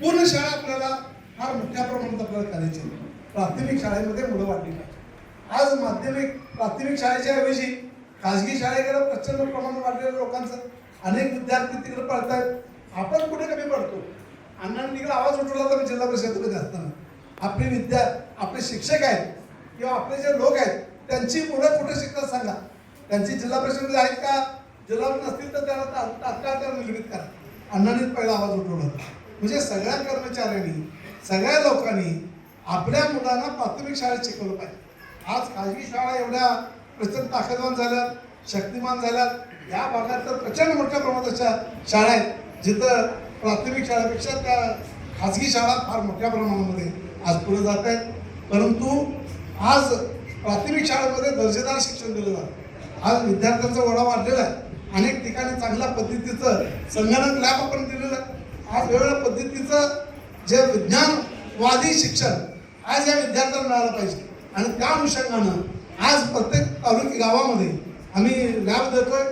पूर्ण शाळा आपल्याला फार मोठ्या प्रमाणात आपल्याला करायची आहे. प्राथमिक शाळेमध्ये मुलं वाढली पाहिजे. आज माध्यमिक प्राथमिक शाळेच्या ऐवजी खाजगी शाळेकडे प्रचंड प्रमाणात वाढलेल्या लोकांचं अनेक विद्यार्थी तिकडे पडतायत. आपण कुठे कमी पडतो. अण्णांनी तिकडे आवाज उठवला तर जिल्हा परिषदेमध्ये असताना आपले शिक्षक आहेत किंवा आपले जे लोक आहेत त्यांची मुलं कुठे शिकतात सांगा. त्यांची जिल्हा परिषदेमध्ये आहेत का? जिल्हा नसतील तर त्यांना तात्काळ त्याला निलंबित करा. अण्णांनीच पहिला आवाज उठवला. म्हणजे सगळ्या कर्मचाऱ्यांनी सगळ्या लोकांनी आपल्या मुलांना प्राथमिक शाळेत शिकवलं पाहिजे. आज खाजगी शाळा एवढ्या प्रचंड ताकदवान झाल्या, शक्तिमान झाल्या. या भागात तर प्रचंड मोठ्या प्रमाणात अशा शाळा आहेत जिथं प्राथमिक शाळेपेक्षा त्या खाजगी शाळा फार मोठ्या प्रमाणामध्ये आज पुढे जात आहेत. परंतु आज प्राथमिक शाळेमध्ये दर्जेदार शिक्षण दिलं जातं. आज विद्यार्थ्यांचा ओढा वाढलेला आहे. अनेक ठिकाणी चांगल्या पद्धतीचं संगणक लॅब आपण दिलेलं आहे. आज वेगवेगळ्या पद्धतीचं जे विज्ञानवादी शिक्षण आज या विद्यार्थ्यांना मिळालं पाहिजे. आणि त्या अनुषंगानं आज प्रत्येक तालुका गावामध्ये आम्ही लॅब देतोय.